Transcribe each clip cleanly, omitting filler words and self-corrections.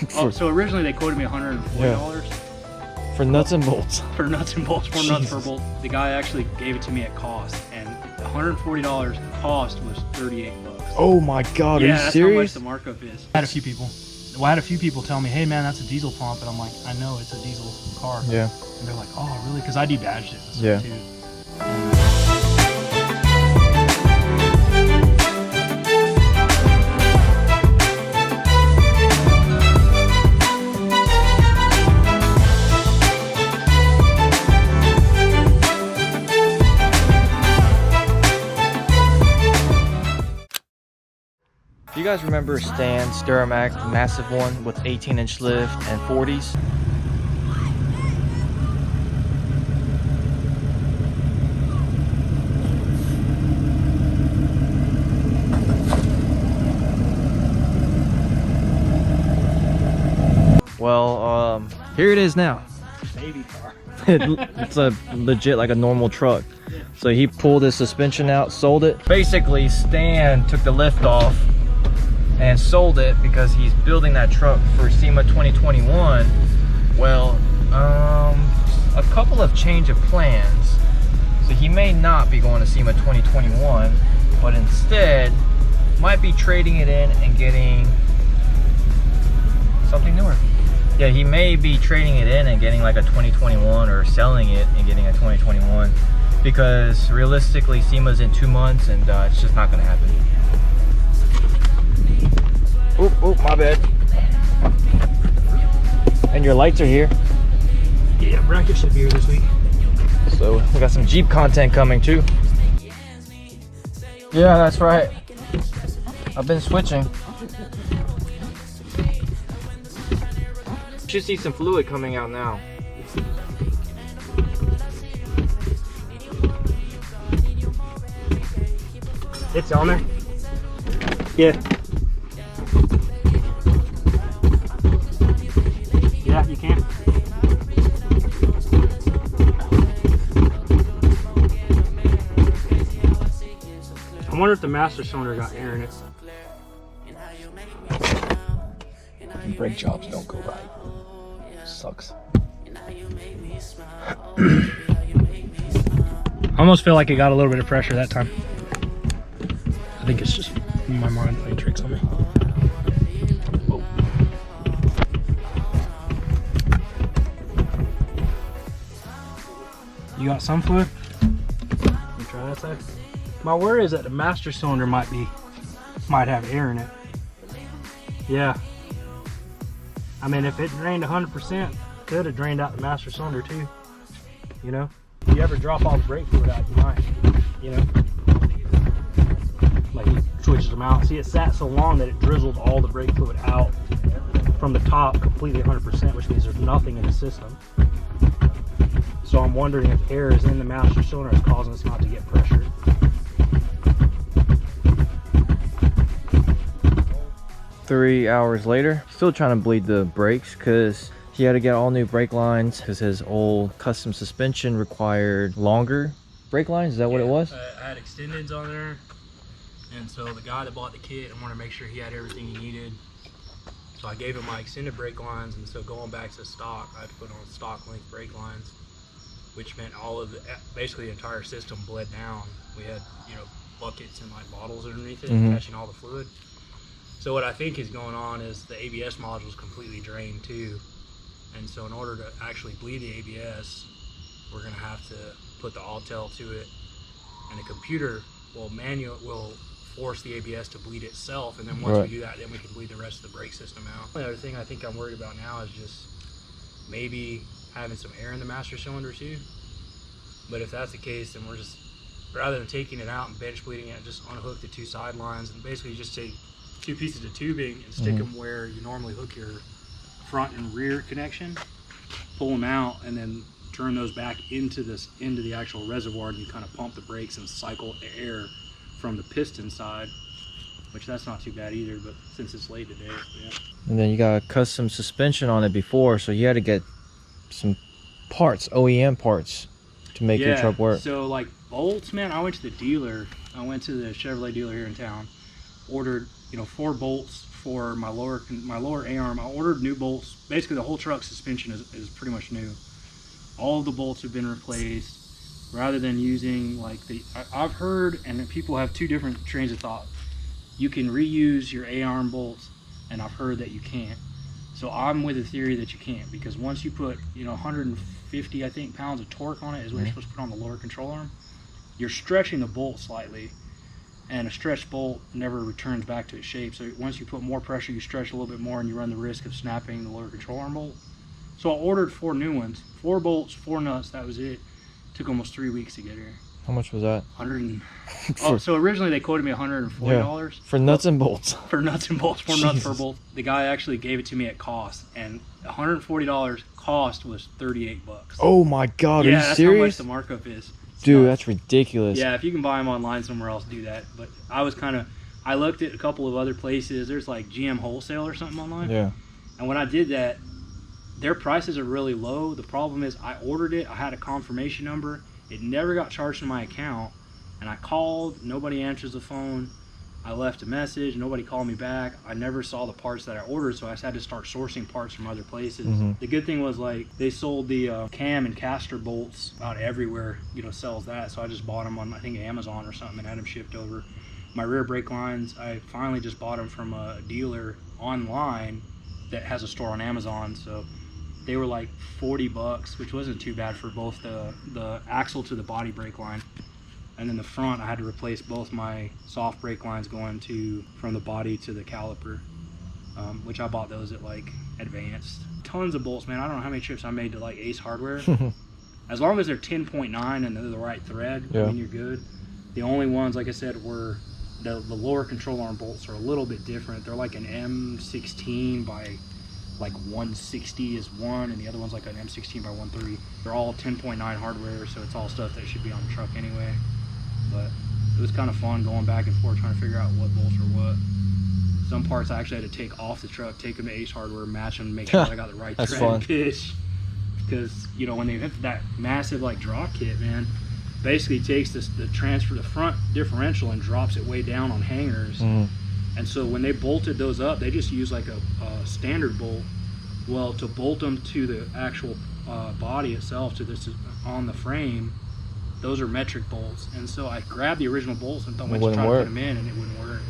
So originally they quoted me $140 for nuts and bolts. for nuts and bolts, 4 nuts per bolt. The guy actually gave it to me at cost, and the $140 cost was 38 bucks. Oh my God, are you that's serious? how much the markup is. I had a few people tell me, hey man, that's a diesel pump, and I'm like, I know it's a diesel car. Yeah. And they're like, oh really? Because I debadged it. Yeah. Too. Do you guys remember Stan's Duramax massive one with 18-inch lift and 40s? Well, here it is now. Baby car. It's a legit like a normal truck. So he pulled his suspension out, sold it. Basically, Stan took the lift off and sold it because he's building that truck for Sema 2021. Well, a couple of change of plans. So he may not be going to Sema 2021, but instead might be trading it in and getting something newer. Yeah, he may be trading it in and getting like a 2021, or selling it and getting a 2021, because realistically Sema's in 2 months, and it's just not gonna happen. Oh, my bad. And your lights are here. Yeah, bracket should be here this week. So we got some Jeep content coming too. Yeah, that's right. I've been switching. Should see some fluid coming out now. It's on there? Yeah. Yeah, you can. I wonder if the master cylinder got air in it. Brake jobs don't go right. Sucks. I almost feel like it got a little bit of pressure that time. I think it's just my mind playing tricks on me. Whoa. You got some fluid? Let me try that side. My worry is that the master cylinder might have air in it. Yeah. I mean, if it drained 100%, could have drained out the master cylinder too. You know, if you ever drop all the brake fluid out, you might. You know, like he switches them out. See, it sat so long that it drizzled all the brake fluid out from the top completely 100%, which means there's nothing in the system. So I'm wondering if air is in the master cylinder is causing us not to get pressure. Three hours later, still trying to bleed the brakes because he had to get all new brake lines because his old custom suspension required longer brake lines. Is that what it was? I had extendeds on there, and so the guy that bought the kit, I wanted to make sure he had everything he needed. So I gave him my extended brake lines, and so going back to stock, I had to put on stock length brake lines, which meant all of the, basically the entire system bled down. We had, you know, buckets and like bottles underneath it, catching all the fluid. So what I think is going on is the ABS module is completely drained too. And so in order to actually bleed the ABS, we're gonna have to put the Autel to it, and the computer will force the ABS to bleed itself, and then once we do that, then we can bleed the rest of the brake system out. The other thing I think I'm worried about now is just maybe having some air in the master cylinder too. But if that's the case, then we're just, rather than taking it out and bench bleeding it, just unhook the two side lines and basically just take 2 pieces of tubing and stick them where you normally hook your front and rear connection, pull them out, and then turn those back into the actual reservoir, and you kind of pump the brakes and cycle the air from the piston side, which that's not too bad either, but since it's late today, yeah. And then you got a custom suspension on it before, so you had to get some parts, OEM parts, to make your truck work. So like bolts, man, I went to the dealer, I went to the Chevrolet dealer here in town, ordered, you know, 4 bolts for my lower A-arm. I ordered new bolts. Basically, the whole truck suspension is pretty much new. All of the bolts have been replaced. Rather than using like I've heard, and people have two different trains of thought. You can reuse your A-arm bolts, and I've heard that you can't. So I'm with the theory that you can't, because once you put 150 I think pounds of torque on it is what you're supposed to put on the lower control arm. You're stretching the bolt slightly, and a stretched bolt never returns back to its shape. So once you put more pressure, you stretch a little bit more, and you run the risk of snapping the lower control arm bolt. So I ordered 4 new ones, 4 bolts, 4 nuts. That was it. Took almost 3 weeks to get here. How much was that? So originally they quoted me $140 for nuts and bolts. For nuts and bolts, 4 nuts per bolt. The guy actually gave it to me at cost, and $140 cost was $38. Oh my God, are you serious? Yeah, that's how much the markup is. Dude, that's ridiculous. Yeah, if you can buy them online somewhere else, do that. But I looked at a couple of other places. There's like GM Wholesale or something online. Yeah. And when I did that, their prices are really low. The problem is I ordered it, I had a confirmation number, it never got charged to my account, and I called, nobody answers the phone. I left a message, nobody called me back. I never saw the parts that I ordered, so I just had to start sourcing parts from other places. The good thing was, like, they sold the cam and caster bolts about everywhere, sells that. So I just bought them on, I think, Amazon or something, and had them shipped over. My rear brake lines, I finally just bought them from a dealer online that has a store on Amazon. So they were like $40, which wasn't too bad for both the axle to the body brake line. And then the front, I had to replace both my soft brake lines going from the body to the caliper, which I bought those at like Advanced. Tons of bolts, man. I don't know how many trips I made to like Ace Hardware. As long as they're 10.9 and they're the right thread, I mean, you're good. The only ones, like I said, were the lower control arm bolts are a little bit different. They're like an M16 by like 160 is one, and the other one's like an M16 by 130. They're all 10.9 hardware, so it's all stuff that should be on the truck anyway. But it was kind of fun going back and forth trying to figure out what bolts are what. Some parts I actually had to take off the truck, take them to Ace Hardware, match them, make sure I got the right thread and pitch. Because when they hit that massive like drop kit, man, basically takes the front differential and drops it way down on hangers. And so when they bolted those up, they just used like a standard bolt. Well, to bolt them to the actual body itself, on the frame, those are metric bolts. And so I grabbed the original bolts and went to try to put them in, and it wouldn't work.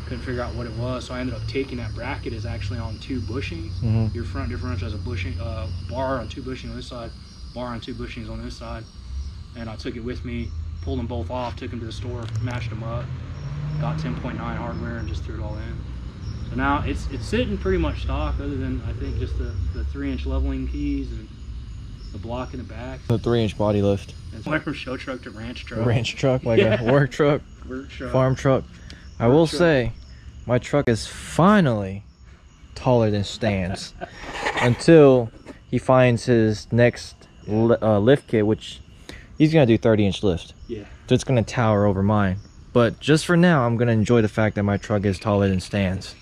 Couldn't figure out what it was. So I ended up taking that bracket is actually on 2 bushings. Your front differential has a bushing bar on 2 bushings on this side, bar on 2 bushings on this side. And I took it with me, pulled them both off, took them to the store, mashed them up. Got 10.9 hardware and just threw it all in. So now it's sitting pretty much stock, other than I think just the 3-inch leveling keys and the block in the back. The 3-inch body lift. And so I went from show truck to ranch truck. Ranch truck, like a work truck, farm truck. I will say, my truck is finally taller than Stan's. Until he finds his next lift kit, which he's gonna do 30-inch lift. Yeah. So it's gonna tower over mine. But just for now, I'm gonna enjoy the fact that my truck is taller than Stan's.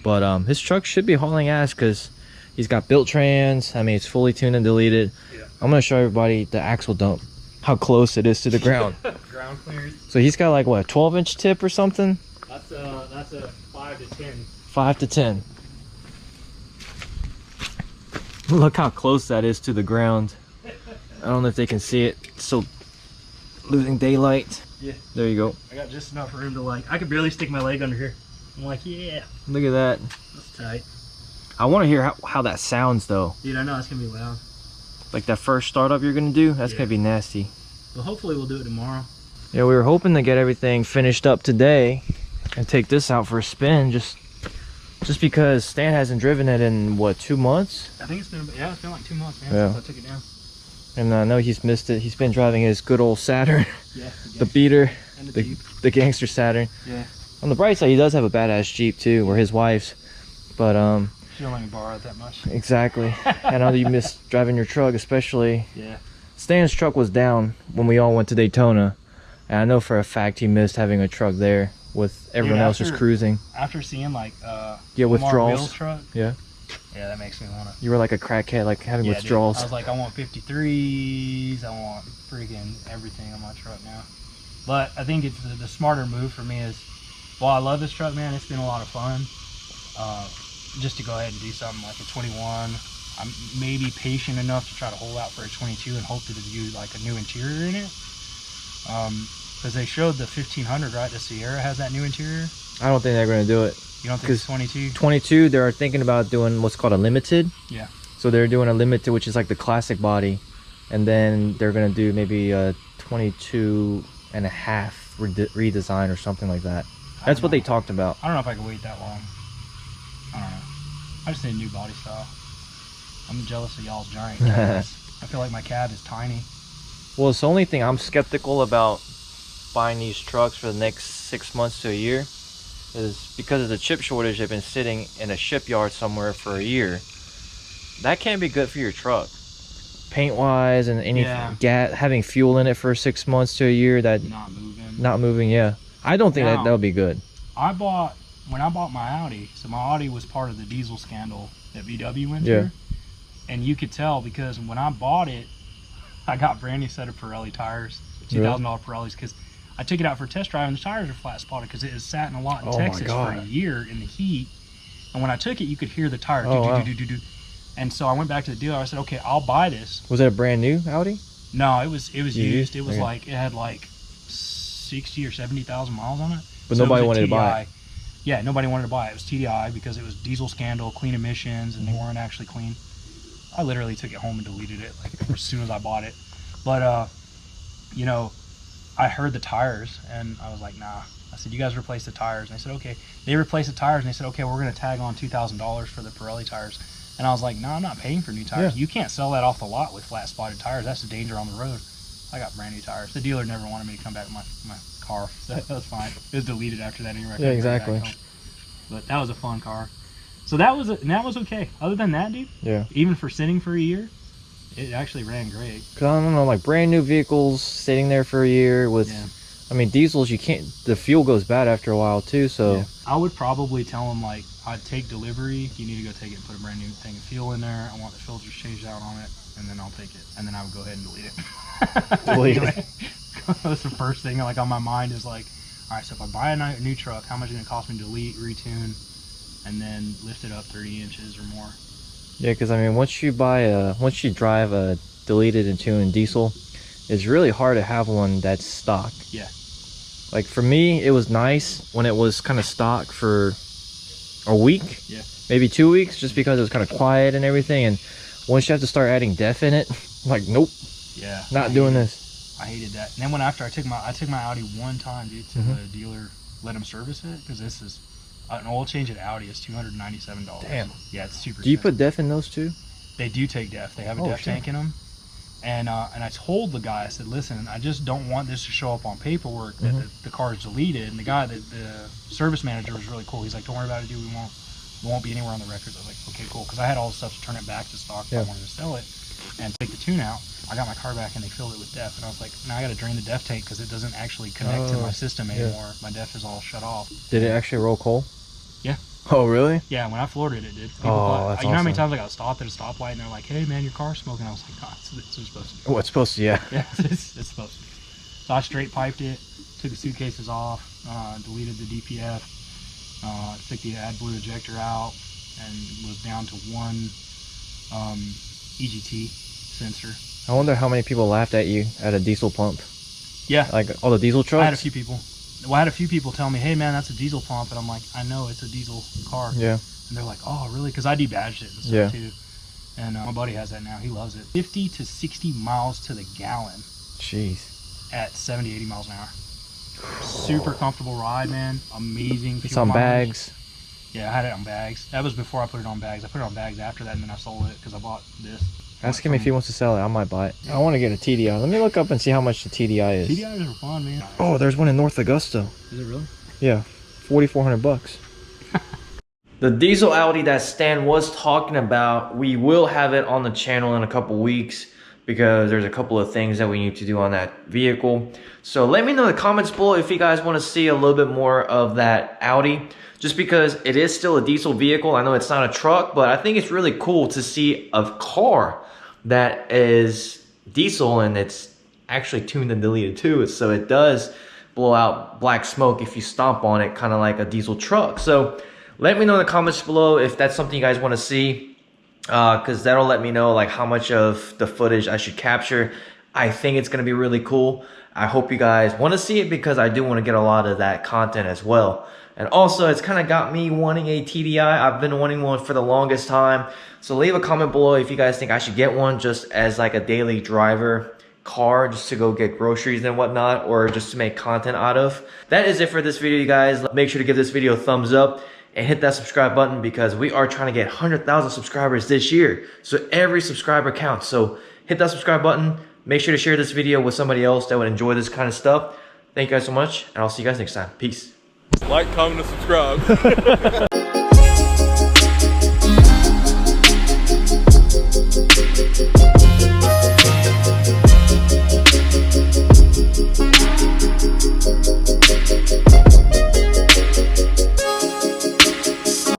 But his truck should be hauling ass because he's got built trans. I mean, it's fully tuned and deleted. Yeah. I'm gonna show everybody the axle dump, how close it is to the ground. Ground clearance. So he's got like what, a 12-inch tip or something? That's a 5 to 10. 5 to 10. Look how close that is to the ground. I don't know if they can see it. It's so losing daylight. Yeah. There you go. I got just enough room to I could barely stick my leg under here. I'm like, yeah. Look at that. That's tight. I want to hear how that sounds though. Dude, I know it's gonna be loud. Like that first startup you're gonna do, that's gonna be nasty. But hopefully we'll do it tomorrow. Yeah, we were hoping to get everything finished up today and take this out for a spin, just because Stan hasn't driven it in what, 2 months? I think it's been like 2 months, man, yeah, since I took it down. And I know he's missed it. He's been driving his good old Saturn. Yeah. The beater. And the gangster Saturn. Yeah. On the bright side, he does have a badass Jeep too, or his wife's. But she don't let me borrow it that much. Exactly. I know that you miss driving your truck, especially. Yeah. Stan's truck was down when we all went to Daytona, and I know for a fact he missed having a truck there with everyone else just cruising. After seeing like withdrawals. Truck, yeah, that makes me want to. You were like a crackhead, like having withdrawals. Dude, I was like, I want 53s, I want freaking everything on my truck now. But I think it's the smarter move for me is, well, I love this truck, man. It's been a lot of fun. just to go ahead and do something like a 21. I'm maybe patient enough to try to hold out for a 22 and hope to do like a new interior in it. Because they showed the 1500, right? The Sierra has that new interior. I don't think they're going to do it. You don't think it's 22? 22, they're thinking about doing what's called a limited. Yeah. So they're doing a limited, which is like the classic body. And then they're going to do maybe a 22 and a half redesign or something like that. That's what they talked about. I don't know if I can wait that long. I don't know. I just need a new body style. I'm jealous of y'all's giant cabs. I feel like my cab is tiny. Well, it's the only thing I'm skeptical about buying these trucks for the next 6 months to a year is because of the chip shortage. They've been sitting in a shipyard somewhere for a year. That can't be good for your truck. Paint wise and any having fuel in it for 6 months to a year that not moving. Yeah, I don't think that would be good. When I bought my Audi, so my Audi was part of the diesel scandal that VW went through. And you could tell because when I bought it, I got brand new set of Pirelli tires, $2,000 Pirellis, because I took it out for a test drive and the tires are flat spotted because it has sat in a lot in Texas for a year in the heat. And when I took it, you could hear the tire do. And so I went back to the dealer. I said, okay, I'll buy this. Was it a brand new Audi? No, it was used. It was like, it had like 60 or 70,000 miles on it. But so nobody wanted to buy it. Yeah, nobody wanted to buy it. It was TDI because it was diesel scandal, clean emissions, and they weren't actually clean. I literally took it home and deleted it like as soon as I bought it. But you know, I heard the tires and I was like, nah. I said, you guys replace the tires. And they said, okay. They replaced the tires and they said, okay, we're gonna tag on $2,000 for the Pirelli tires. And I was like, no, I'm not paying for new tires. You can't sell that off the lot with flat spotted tires. That's a danger on the road. I got brand new tires. The dealer never wanted me to come back with my car. So that was fine. It was deleted after that anyway. Yeah, exactly. But that was a fun car. So that was okay. Other than that, dude, even for sitting for a year, it actually ran great. Cause I don't know, like brand new vehicles sitting there for a year with, I mean, diesels, you can't. The fuel goes bad after a while too. So I would probably tell them like, I'd take delivery. You need to go take it and put a brand new thing of fuel in there. I want the filters changed out on it, and then I'll take it, and then I would go ahead and delete it. Delete it. That's the first thing like on my mind is like, all right, so if I buy a new truck, how much is it gonna cost me to delete, retune, and then lift it up 30 inches or more? Yeah, because I mean, once you drive a deleted and tuned diesel, it's really hard to have one that's stock. Yeah. Like for me, it was nice when it was kind of stock for a week, maybe 2 weeks, just because it was kind of quiet and everything. And once you have to start adding def in it, like nope, not doing this. I hated that. And then after I took my Audi one time, dude, to the dealer, let him service it, because this is an oil change at Audi is $297. Damn. Yeah, it's super. Do you put def in those too? They do take def. They have a def tank in them. And I told the guy, I said, listen, I just don't want this to show up on paperwork that the car is deleted. And the guy, the service manager, was really cool. He's like, don't worry about it, dude. We won't be anywhere on the records. I was like, okay, cool. Because I had all the stuff to turn it back to stock if I wanted to sell it and take the tune out. I got my car back and they filled it with def. And I was like, now I got to drain the def tank because it doesn't actually connect to my system anymore. My def is all shut off. Did it actually roll coal? Yeah. Oh, really? Yeah, when I floored it, it did. People thought, you know how many times I got stopped at a stoplight and they're like, hey, man, your car's smoking. I was like, no, it's supposed to be. Oh, it's supposed to, yeah. Yeah, it's supposed to be. So I straight piped it, took the suitcases off, deleted the DPF, took the AdBlue ejector out, and was down to one EGT sensor. I wonder how many people laughed at you at a diesel pump. Yeah. Like all the diesel trucks? I had a few people. Well, I had a few people tell me, hey, man, that's a diesel pump. And I'm like, I know, it's a diesel car. Yeah. And they're like, oh, really? Because I debadged it and stuff, too. And my buddy has that now. He loves it. 50 to 60 miles to the gallon. Jeez. At 70, 80 miles an hour. Super comfortable ride, man. Amazing. It's on bags. Yeah, I had it on bags. That was before I put it on bags. I put it on bags after that, and then I sold it because I bought this. Ask him if he wants to sell it. I might buy it. I want to get a TDI. Let me look up and see how much the TDI is. TDIs are fun, man. Oh, there's one in North Augusta. Is it really? Yeah, $4,400. The diesel Audi that Stan was talking about, we will have it on the channel in a couple weeks because there's a couple of things that we need to do on that vehicle. So let me know in the comments below if you guys want to see a little bit more of that Audi. Just because it is still a diesel vehicle. I know it's not a truck, but I think it's really cool to see a car that is diesel and it's actually tuned and deleted too. So it does blow out black smoke if you stomp on it, kind of like a diesel truck. So Let me know in the comments below if that's something you guys want to see, because that'll let me know like how much of the footage I should capture. I think it's going to be really cool. I hope you guys want to see it because I do want to get a lot of that content as well. And also, it's kind of got me wanting a TDI. I've been wanting one for the longest time. So leave a comment below if you guys think I should get one just as like a daily driver car, just to go get groceries and whatnot, or just to make content out of. That is it for this video, you guys. Make sure to give this video a thumbs up and hit that subscribe button because we are trying to get 100,000 subscribers this year. So every subscriber counts. So hit that subscribe button. Make sure to share this video with somebody else that would enjoy this kind of stuff. Thank you guys so much, and I'll see you guys next time. Peace. Like, comment, and subscribe.